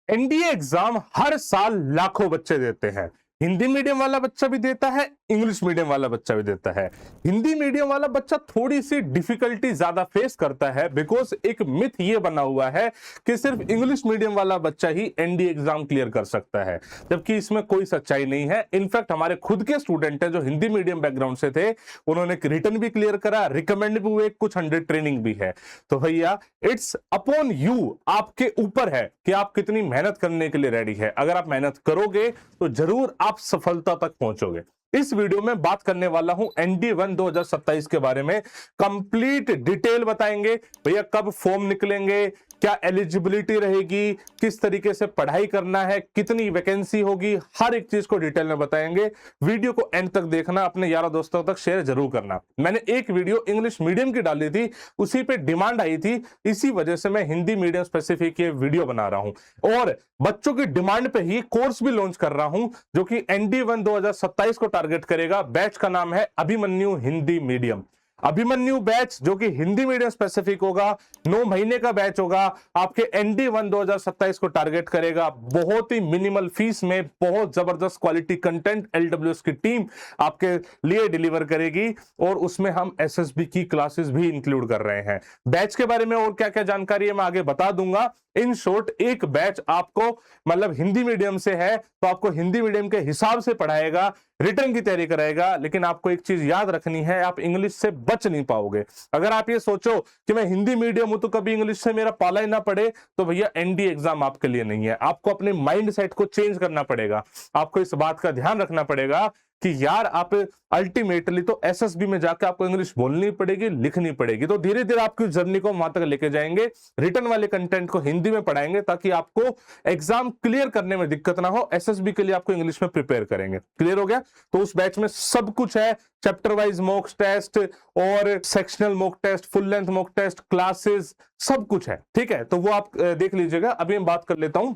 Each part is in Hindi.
एनडीए एग्जाम हर साल लाखों बच्चे देते हैं। हिंदी मीडियम वाला बच्चा भी देता है, इंग्लिश मीडियम वाला बच्चा भी देता है। हिंदी मीडियम वाला बच्चा थोड़ी सी डिफिकल्टी ज्यादा फेस करता है, बिकॉज एक मिथ ये बना हुआ है कि सिर्फ इंग्लिश मीडियम वाला बच्चा ही एनडीए एग्जाम क्लियर कर सकता है, जबकि इसमें कोई सच्चाई नहीं है। इनफैक्ट हमारे खुद के स्टूडेंट हैं जो हिंदी मीडियम बैकग्राउंड से थे, उन्होंने रिटर्न भी क्लियर करा, रिकमेंड भी हुए, कुछ 100 ट्रेनिंग भी है। तो भैया इट्स अपॉन यू, आपके ऊपर है कि आप कितनी मेहनत करने के लिए रेडी है। अगर आप मेहनत करोगे तो जरूर आप सफलता तक पहुंचोगे। इस वीडियो में बात करने वाला हूं एनडी 1 2027 के बारे में। कंप्लीट डिटेल बताएंगे भैया, कब फॉर्म निकलेंगे, क्या एलिजिबिलिटी रहेगी, किस तरीके से पढ़ाई करना है, कितनी वैकेंसी होगी, हर एक चीज को डिटेल में बताएंगे। वीडियो को एंड तक देखना, अपने यारों दोस्तों तक शेयर जरूर करना। मैंने एक वीडियो इंग्लिश मीडियम की डाली थी, उसी पे डिमांड आई थी, इसी वजह से मैं हिंदी मीडियम स्पेसिफिक ये वीडियो बना रहा हूं और बच्चों की डिमांड पे ही कोर्स भी लॉन्च कर रहा हूं जो कि एनडी 1 2027 को टारगेट करेगा। बैच का नाम है अभिमन्यु हिंदी मीडियम। अभिमन्यु बैच जो कि हिंदी मीडियम स्पेसिफिक होगा, 9 महीने का बैच होगा, आपके एनडी 1 2027 को टारगेट करेगा। बहुत ही मिनिमल फीस में बहुत जबरदस्त क्वालिटी कंटेंट एलडब्ल्यूएस की टीम आपके लिए डिलीवर करेगी और उसमें हम एसएसबी की क्लासेस भी इंक्लूड कर रहे हैं। बैच के बारे में और क्या क्या जानकारी है मैं आगे बता दूंगा। इन शॉर्ट, एक बैच आपको मतलब हिंदी मीडियम से है तो आपको हिंदी मीडियम के हिसाब से पढ़ाएगा, रिटर्न की तैयारी कराएगा। लेकिन आपको एक चीज याद रखनी है, आप इंग्लिश से बच नहीं पाओगे। अगर आप ये सोचो कि मैं हिंदी मीडियम हूं तो कभी इंग्लिश से मेरा पाला ही ना पड़े, तो भैया एनडी एग्जाम आपके लिए नहीं है। आपको अपने माइंड सेट को चेंज करना पड़ेगा। आपको इस बात का ध्यान रखना पड़ेगा कि यार आप अल्टीमेटली तो एसएसबी में जाकर आपको इंग्लिश बोलनी पड़ेगी, लिखनी पड़ेगी। तो धीरे धीरे आपकी जर्नी को वहां तक लेके जाएंगे, रिटर्न वाले कंटेंट को हिंदी में पढ़ाएंगे ताकि आपको एग्जाम क्लियर करने में दिक्कत ना हो। एसएसबी के लिए आपको इंग्लिश में प्रिपेयर करेंगे। क्लियर हो गया? तो उस बैच में सब कुछ है, चैप्टर वाइज मॉक टेस्ट और sectional mock test, full length mock test, classes, सब कुछ है। ठीक है, तो वो आप देख लीजिएगा। अभी मैं बात कर लेता हूं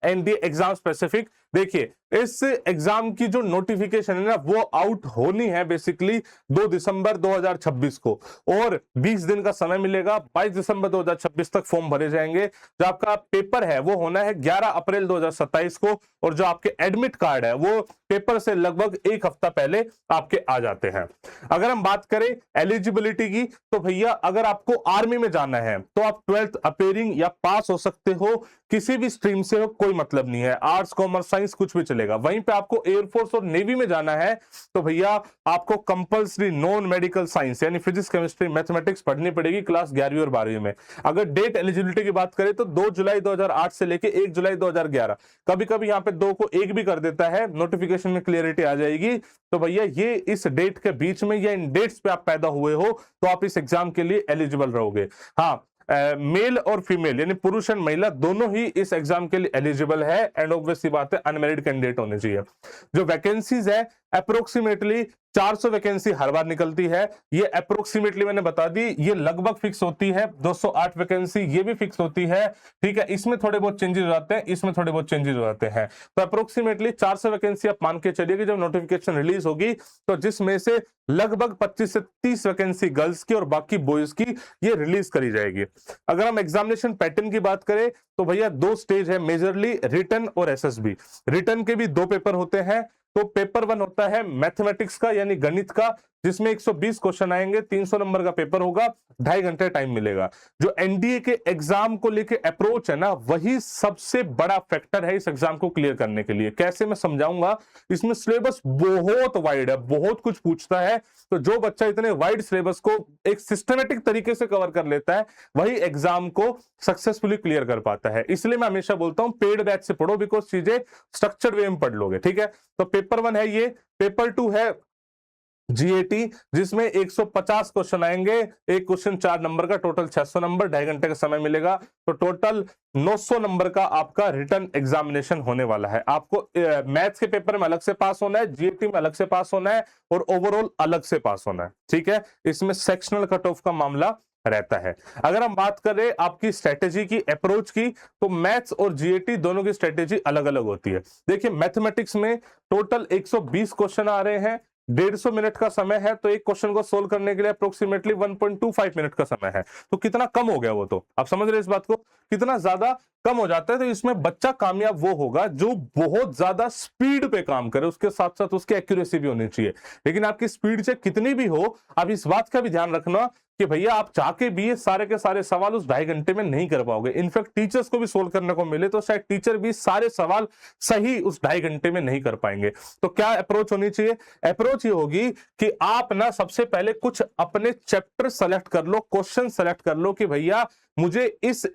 एनडीए एग्जाम स्पेसिफिक। देखिए, इस एग्जाम की जो नोटिफिकेशन है ना, वो आउट होनी है बेसिकली 2 दिसंबर 2026 को और 20 दिन का समय मिलेगा। 22 दिसंबर 2026 तक फॉर्म भरे जाएंगे। जो आपका पेपर है वो होना है 11 अप्रैल 2027 को और जो आपके एडमिट कार्ड है वो पेपर से लगभग एक हफ्ता पहले आपके आ जाते हैं। अगर हम बात करें एलिजिबिलिटी की, तो भैया अगर आपको आर्मी में जाना है तो आप 12th अपेयरिंग या पास हो सकते हो, किसी भी स्ट्रीम से हो, कोई मतलब नहीं है। आर्ट्स, कॉमर्स, साइंस कुछ भी चलेगा। वहीं पे आपको एयरफोर्स और नेवी में जाना है तो भैया आपको कंपल्सरी नॉन मेडिकल साइंस यानी फिजिक्स, केमिस्ट्री, मैथमेटिक्स पढ़नी पड़ेगी क्लास 11वीं और 12वीं में। अगर डेट एलिजिबिलिटी की बात करें तो 2 जुलाई 2008 से लेके 1 जुलाई 2011, कभी कभी यहाँ पे 2 को 1 भी कर देता है, नोटिफिकेशन में क्लियरिटी आ जाएगी। तो भैया ये इस डेट के बीच में या इन डेट्स पे आप पैदा हुए हो तो आप इस एग्जाम के लिए एलिजिबल रहोगे। हाँ, मेल और फीमेल यानी पुरुष और महिला दोनों ही इस एग्जाम के लिए एलिजिबल है। एंड ऑब्वियसली बात है अनमैरिड कैंडिडेट होने चाहिए। जो वैकेंसीज है अप्रोक्सीमेटली 400 वैकेंसी हर बार निकलती है। ये अप्रोक्सीमेटली मैंने बता दी, ये लगभग फिक्स होती है। 208 वैकेंसी ये भी फिक्स होती है। ठीक है, इसमें थोड़े बहुत चेंजेस हो जाते हैं, इसमें थोड़े बहुत चेंजेस हो जाते हैं। तो अप्रोक्सीमेटली 400 वैकेंसी आप मान के चलिए कि जब नोटिफिकेशन रिलीज होगी तो जिसमें से लगभग 25 से 30 वैकेंसी गर्ल्स की और बाकी बॉयज की ये रिलीज करी जाएगी। अगर हम एग्जामिनेशन पैटर्न की बात करें तो भैया 2 स्टेज है मेजरली, रिटर्न और एसएसबी। रिटर्न के भी 2 पेपर होते हैं। तो पेपर 1 होता है मैथमेटिक्स का यानी गणित का, जिसमें 120 क्वेश्चन आएंगे, 300 नंबर का पेपर होगा, 2.5 घंटे टाइम मिलेगा। जो एनडीए के एग्जाम को लेके अप्रोच है ना, वही सबसे बड़ा फैक्टर है इस एग्जाम को क्लियर करने के लिए। कैसे मैं समझाऊंगा, इसमें सिलेबस बहुत वाइड है, बहुत कुछ पूछता है। तो जो बच्चा इतने वाइड सिलेबस को एक सिस्टमेटिक तरीके से कवर कर लेता है वही एग्जाम को सक्सेसफुली क्लियर कर पाता है। इसलिए मैं हमेशा बोलता हूं पेड बैच से पढ़ो, बिकॉज चीजें स्ट्रक्चर्ड वे में पढ़ लोगे। ठीक है, तो पेपर 1 है ये। पेपर 2 है जीएटी, जिसमें 150 क्वेश्चन आएंगे, एक क्वेश्चन 4 नंबर का, टोटल 600 नंबर, 2.5 घंटे का समय मिलेगा। तो टोटल 900 नंबर का आपका रिटर्न एग्जामिनेशन होने वाला है। आपको मैथ्स के पेपर में अलग से पास होना है, जीएटी में अलग से पास होना है और ओवरऑल अलग से पास होना है। ठीक है, इसमें सेक्शनल कट ऑफ का मामला रहता है। अगर हम बात करें आपकी स्ट्रेटेजी की, अप्रोच की, तो मैथ्स और जीएटी दोनों की स्ट्रेटेजी अलग अलग होती है। देखिए, मैथमेटिक्स में टोटल 120 क्वेश्चन आ रहे हैं, 150 मिनट का समय है, तो एक क्वेश्चन को सोल्व करने के लिए अप्रोक्सीमेटली 1.25 मिनट का समय है। तो कितना कम हो गया वो, तो आप समझ रहे हैं इस बात को, कितना ज्यादा कम हो जाता है। तो इसमें बच्चा कामयाब वो होगा जो बहुत ज्यादा स्पीड पे काम करे, उसके साथ साथ उसकी एक्यूरेसी भी होनी चाहिए। लेकिन आपकी स्पीड से कितनी भी हो, आप इस बात का भी ध्यान रखना कि भैया आप चाहके भी ये सारे के सारे सवाल उस 2.5 घंटे में नहीं कर पाओगे। इनफैक्ट टीचर्स को भी सोल्व करने को मिले तो शायद टीचर भी सारे सवाल सही उस 2.5 घंटे में नहीं कर पाएंगे। तो क्या अप्रोच होनी चाहिए? अप्रोच ये होगी कि आप ना सबसे पहले कुछ अपने चैप्टर सेलेक्ट कर लो, क्वेश्चन सेलेक्ट कर लो कि भैया मुझे इस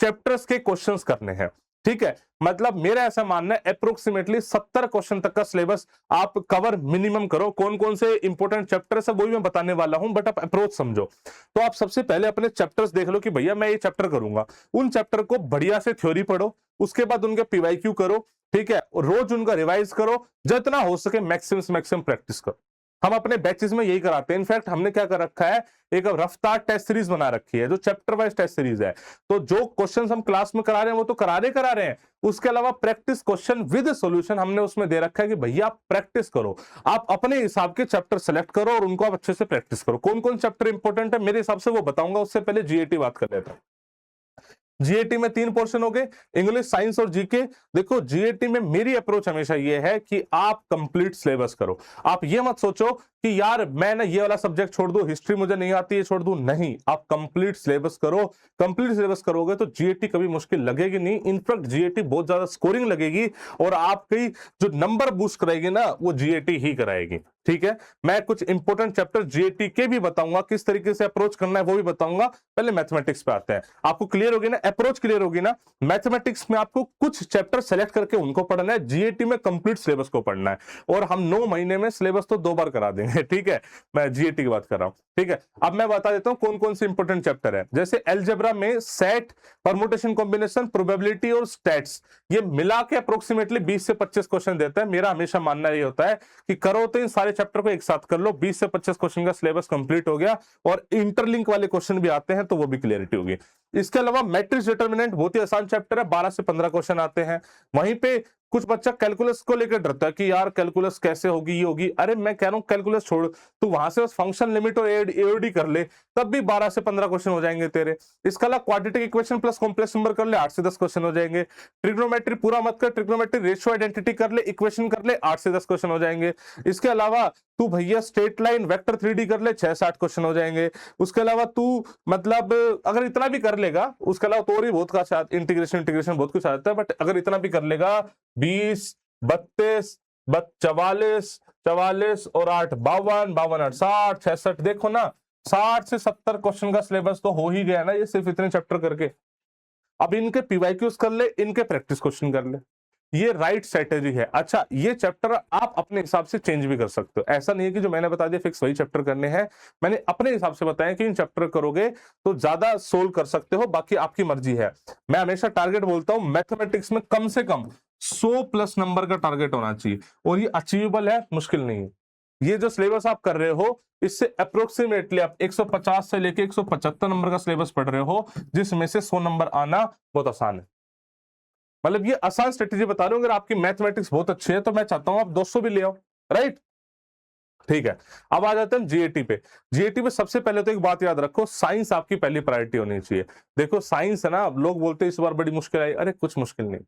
चैप्टर्स के क्वेश्चंस करने हैं। ठीक है, मतलब मेरा ऐसा मानना है अप्रोक्सीमेटली 70 क्वेश्चन तक का सिलेबस आप कवर मिनिमम करो। कौन कौन से इंपॉर्टेंट चैप्टर्स है वो भी मैं बताने वाला हूं, बट आप अप्रोच समझो। तो आप सबसे पहले अपने चैप्टर्स देख लो कि भैया मैं ये चैप्टर करूंगा, उन चैप्टर को बढ़िया से थ्योरी पढ़ो, उसके बाद उनके पीवाईक्यू करो, ठीक है, रोज उनका रिवाइज करो, जितना हो सके मैक्सिमम प्रैक्टिस करो। हम अपने बैचेस में यही कराते हैं। इनफैक्ट हमने क्या कर रखा है, एक रफ्तार टेस्ट सीरीज बना रखी है जो चैप्टर वाइज टेस्ट सीरीज है। तो जो क्वेश्चंस हम क्लास में करा रहे हैं वो तो करा रहे हैं, उसके अलावा प्रैक्टिस क्वेश्चन विद सॉल्यूशन हमने उसमें दे रखा है कि भैया आप प्रैक्टिस करो, आप अपने हिसाब के चैप्टर सेलेक्ट करो और उनको आप अच्छे से प्रैक्टिस करो। कौन कौन चैप्टर इंपॉर्टेंट है मेरे हिसाब से वो बताऊंगा, उससे पहले जीएटी बात कर लेता हूं। जीएटी में 3 पोर्शन हो गए, इंग्लिश, साइंस और जीके। देखो जीएटी में मेरी अप्रोच हमेशा ये है कि आप कंप्लीट सिलेबस करो। आप ये मत सोचो कि यार मैं ना ये वाला सब्जेक्ट छोड़ दूं, हिस्ट्री मुझे नहीं आती है छोड़ दूं, नहीं, आप कंप्लीट सिलेबस करो। कंप्लीट सिलेबस करोगे तो जीएटी कभी मुश्किल लगेगी नहीं, इनफैक्ट जीएटी बहुत ज्यादा स्कोरिंग लगेगी और आपकी जो नंबर बूस्ट कराएगी ना वो जीएटी ही कराएगी। ठीक है, मैं कुछ इंपॉर्टेंट चैप्टर जीएटी के भी बताऊंगा, किस तरीके से अप्रोच करना है वो भी बताऊंगा। पहले मैथमेटिक्स पे आते हैं। आपको क्लियर होगी ना, अप्रोच क्लियर होगी ना। मैथमेटिक्स में आपको कुछ चैप्टर सेलेक्ट करके उनको पढ़ना है, जीएटी में कंप्लीट सिलेबस को पढ़ना है, और हम 9 महीने में सिलेबस तो 2 बार करा देंगे। ठीक है, मैं जीएटी की बात कर रहा हूं। ठीक है, अब मैं बता देता हूं कौन कौन से इंपॉर्टेंट चैप्टर है। जैसे अलजेब्रा में सेट, परमुटेशन, कॉम्बिनेशन, प्रोबेबिलिटी और स्टैट्स, ये मिला के अप्रोक्सीमेटली 20 से 25 क्वेश्चन देता है। मेरा हमेशा मानना ये होता है कि करो तो इन सारे चैप्टर को एक साथ कर लो, 20 से 25 क्वेश्चन का सिलेबस कंप्लीट हो गया, और इंटरलिंक वाले क्वेश्चन भी आते हैं तो वो भी क्लियरिटी होगी। इसके अलावा मैट्रिक्स डिटर्मिनेंट बहुत ही आसान चैप्टर है, 12 से 15 क्वेश्चन आते हैं। वहीं पे कुछ बच्चा कैलकुलस को लेकर डरता है कि यार कैलकुलस कैसे होगी, ये होगी। अरे मैं कह रहा हूं कैलकुलस छोड़, तू वहां से बस फंक्शन लिमिट और एओडी कर ले, तब भी 12 से 15 क्वेश्चन हो जाएंगे तेरे। इसके अलावा quadratic equation plus complex number कर ले, 8 से 10 क्वेश्चन हो जाएंगे। ट्रिग्नोमेट्री पूरा मत कर, ट्रिग्नोमेट्री रेशियो आइडेंटिटी कर ले, इक्वेशन कर ले, 8 से 10 क्वेश्चन हो जाएंगे। इसके अलावा तू भैया स्ट्रेट लाइन वेक्टर 3D कर ले, 6 से 8 क्वेश्चन हो जाएंगे। उसके अलावा तू मतलब अगर इतना भी कर लेगा, उसके अलावा तो और भी बहुत का इंटीग्रेशन बहुत कुछ आ जाता है, बट अगर इतना भी कर लेगा, 20, 32, 44 और 8 52, 8 60, 66, देखो ना 60 से 70 क्वेश्चन का सिलेबस तो हो ही गया ना, ये सिर्फ इतने चैप्टर करके। अब इनके पीवाईक्यूज कर ले, इनके प्रैक्टिस क्वेश्चन कर ले, ये राइट स्ट्रेटेजी है। अच्छा, ये चैप्टर आप अपने हिसाब से चेंज भी कर सकते हो, ऐसा नहीं है कि जो मैंने बता दिया फिक्स वही चैप्टर करने हैं। मैंने अपने हिसाब से बताया कि इन चैप्टर करोगे तो ज्यादा सोल्व कर सकते हो, बाकी आपकी मर्जी है। मैं हमेशा टारगेट बोलता हूं मैथमेटिक्स में कम से कम 100 प्लस नंबर का टारगेट होना चाहिए, और ये अचीवेबल है, मुश्किल नहीं है। ये जो सिलेबस आप कर रहे हो इससे अप्रोक्सीमेटली आप 150 से लेके 175 नंबर का सिलेबस पढ़ रहे हो, जिसमें से 100 नंबर आना बहुत आसान है। मतलब ये आसान स्ट्रेटेजी बता रहा हूं। अगर आपकी मैथमेटिक्स बहुत अच्छी है तो मैं चाहता हूं आप 200 भी ले आओ, राइट? ठीक है, अब आ जाते हैं जीएटी पे। जीएटी पे सबसे पहले तो एक बात याद रखो, साइंस आपकी पहली प्रायोरिटी होनी चाहिए। देखो साइंस है ना, लोग बोलते हैं इस बार बड़ी मुश्किल आई, अरे कुछ मुश्किल नहीं।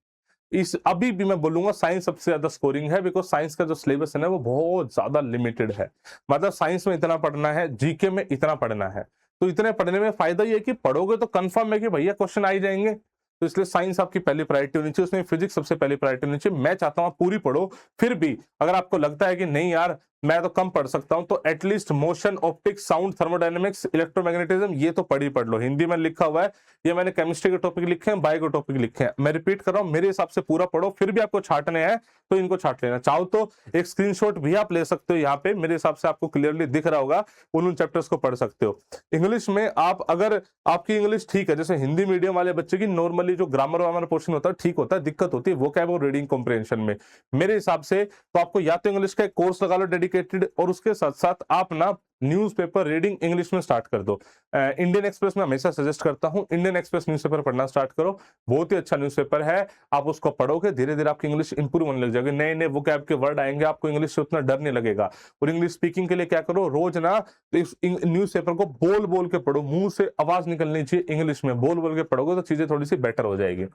इस अभी भी मैं बोलूंगा साइंस सबसे ज्यादा स्कोरिंग है, बिकॉज साइंस का जो सिलेबस है ना वो बहुत ज्यादा लिमिटेड है। मतलब साइंस में इतना पढ़ना है, जीके में इतना पढ़ना है, तो इतने पढ़ने में फायदा ये है कि पढ़ोगे तो कंफर्म है कि भैया क्वेश्चन आ ही जाएंगे। तो इसलिए साइंस आपकी पहली प्रायोरिटी होनी चाहिए, उसमें फिजिक्स सबसे पहली प्रायोरिटी होनी चाहिए। मैं चाहता हूं आप पूरी पढ़ो, फिर भी अगर आपको लगता है कि नहीं यार मैं तो कम पढ़ सकता हूं, तो at least motion, optics, sound, thermodynamics, electromagnetism ये तो पढ़ लो। हिंदी में लिखा हुआ है, ये मैंने केमिस्ट्री के टॉपिक लिखे हैं, बायो के टॉपिक लिखे हैं। मैं रिपीट कर रहा हूं, मेरे हिसाब से पूरा पढ़ो, फिर भी आपको छांटने हैं तो इनको छांट लेना। चाहो तो एक स्क्रीनशॉट भी आप ले सकते हो, यहाँ पे मेरे हिसाब से आपको क्लियरली दिख रहा होगा, उन चैप्टर्स को पढ़ सकते हो। इंग्लिश में आप अगर आपकी इंग्लिश ठीक है, जैसे हिंदी मीडियम वाले बच्चे की नॉर्मली जो ग्रामर वामर पोर्शन होता है ठीक होता है, दिक्कत होती है वोकैब और रीडिंग कॉम्प्रिहेंशन में। मेरे हिसाब से तो आपको या तो इंग्लिश का एक कोर्स लगा लो डेडिकेटेड, और उसके साथ साथ आप ना न्यूज़पेपर रीडिंग इंग्लिश में स्टार्ट कर दो। इंडियन एक्सप्रेस में हमेशा सजेस्ट करता हूँ, इंडियन एक्सप्रेस न्यूज़पेपर पढ़ना स्टार्ट करो। बहुत ही अच्छा न्यूज़पेपर है, आप उसको पढ़ोगे धीरे धीरे आपकी इंग्लिश इंप्रूव होने लग जाएगी, नए नए वोकैब के वर्ड आएंगे, आपको इंग्लिश से उतना डर नहीं लगेगा। और इंग्लिश स्पीकिंग के लिए क्या करो, रोज ना इस न्यूज़पेपर को बोल बोल के पढ़ो, मुंह से आवाज निकलनी चाहिए इंग्लिश में, बोल बोल के पढ़ोगे तो चीजें थोड़ी सी बेटर हो जाएगी।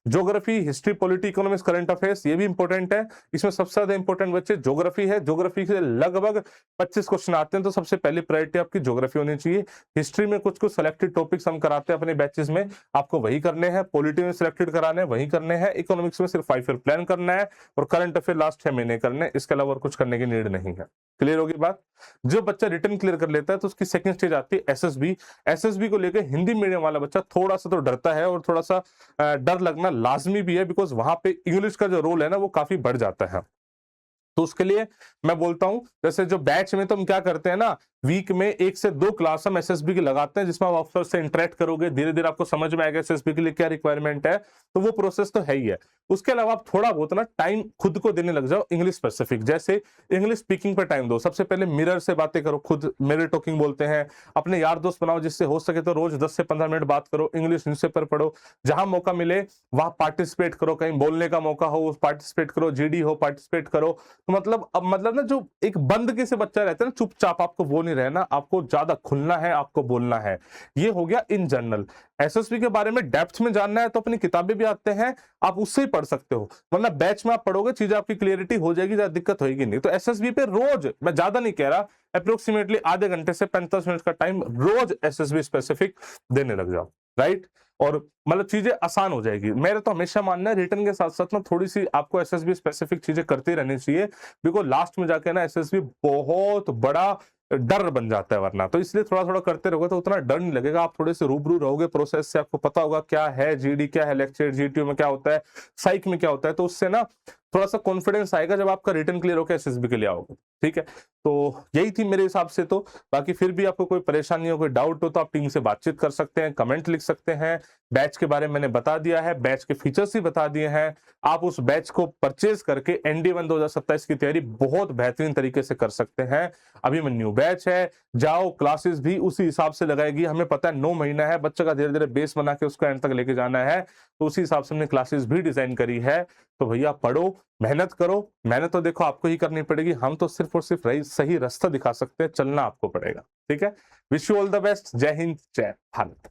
Geography, history, polity, economics, current affairs ये भी इंपॉर्टेंट है। इसमें सबसे ज्यादा इंपॉर्टेंट बच्चे ज्योग्राफी है, ज्योग्राफी से लगभग 25 क्वेश्चन आते हैं, तो सबसे पहली प्रायोरिटी आपकी ज्योग्राफी होनी चाहिए। हिस्ट्री में कुछ कुछ सिलेक्टेड टॉपिक्स हम कराते हैं अपने बैचेस में, आपको वही करने हैं। पॉलिटी में सिलेक्टेड कराने हैं, वही करने हैं। इकोनॉमिक्स में सिर्फ 5 ईयर प्लान करना है और करंट अफेयर लास्ट 6 महीने करने हैं, इसके अलावा और कुछ करने की नीड नहीं है। क्लियर होगी बात। जो बच्चा रिटर्न क्लियर कर लेता है तो उसकी सेकंड स्टेज आती है एसएसबी। एसएसबी को लेकर हिंदी मीडियम वाला बच्चा थोड़ा सा तो डरता है, और थोड़ा सा डर लगना लाजमी भी है, बिकॉज वहां पे इंग्लिश का जो रोल है ना वो काफी बढ़ जाता है। तो उसके लिए मैं बोलता हूं, जैसे जो बैच में तो हम क्या करते हैं ना, वीक में 1 से 2 क्लास हम एसएसबी की लगाते हैं, जिसमें आप अफसर से इंटरेक्ट करोगे, धीरे धीरे आपको समझ में आएगा एसएसबी के लिए क्या रिक्वायरमेंट है। तो वो प्रोसेस तो है ही है। उसके अलावा आप थोड़ा बहुत ना टाइम खुद को देने लग जाओ इंग्लिश स्पेसिफिक, जैसे इंग्लिश स्पीकिंग पर टाइम दो। सबसे पहले मिरर से बातें करो, खुद मिरर टॉकिंग बोलते हैं। अपने यार दोस्त बनाओ, जिससे हो सके तो रोज 10 से 15 मिनट बात करो, इंग्लिश न्यूज़पेपर पढ़ो, जहां मौका मिले वहां पार्टिसिपेट करो, कहीं बोलने का मौका हो पार्टिसिपेट करो, जीडी हो पार्टिसिपेट करो। तो मतलब ना जो एक बंद के से बच्चा रहता है ना चुपचाप, आपको वो नहीं रहना, आपको ज्यादा खुलना है, आपको बोलना है। ये हो गया इन जनरल। एसएसबी के बारे में डेप्थ में जानना है तो अपनी किताबें भी आते हैं, आप उससे ही पढ़ सकते हो, वरना बैच में आप पढ़ोगे चीजें आपकी क्लियरिटी हो जाएगी, ज्यादा दिक्कत होगी नहीं। तो एसएसबी पे रोज, मैं ज्यादा नहीं कह रहा, अप्रोक्सीमेटली आधे घंटे से 45 मिनट का टाइम रोज एसएसबी स्पेसिफिक देने लग जाओ, राइट। और मतलब चीजें आसान हो जाएगी। मेरा तो हमेशा मानना है रिटर्न के साथ साथ ना थोड़ी सी आपको एसएसबी स्पेसिफिक चीजें करते रहनी चाहिए, बिकॉज लास्ट में जाके ना एसएसबी बहुत बड़ा डर बन जाता है वरना। तो इसलिए थोड़ा थोड़ा करते रहोगे तो उतना डर नहीं लगेगा, आप थोड़े से रूबरू रहोगे प्रोसेस से, आपको पता होगा क्या है जीडी, क्या है लेक्चर, जीटीयू में क्या होता है, साइक में क्या होता है। तो उससे ना थोड़ा सा कॉन्फिडेंस आएगा जब आपका रिटर्न क्लियर होकर एसएसबी के लिए आओगे, ठीक है। तो यही थी मेरे हिसाब से। तो बाकी फिर भी आपको कोई परेशानी हो, कोई डाउट हो तो आप टीम से बातचीत कर सकते हैं, कमेंट लिख सकते हैं। बैच के बारे में मैंने बता दिया है, बैच के फीचर्स ही बता दिए हैं। आप उस बैच को परचेज करके एनडी1 2027 की तैयारी बहुत बेहतरीन तरीके से कर सकते हैं। अभी में न्यू बैच है, जाओ क्लासेस भी उसी हिसाब से लगाएगी। हमें पता है 9 महीना है, बच्चे का धीरे धीरे बेस बना के उसको एंड तक लेके जाना है, तो उसी हिसाब से हमने क्लासेस भी डिजाइन करी है। तो भैया पढ़ो, मेहनत करो। मेहनत तो देखो आपको ही करनी पड़ेगी, हम तो सिर्फ और सिर्फ सही रास्ता दिखा सकते हैं, चलना आपको पड़ेगा, ठीक है। Wish you all the best. जय हिंद, जय भारत।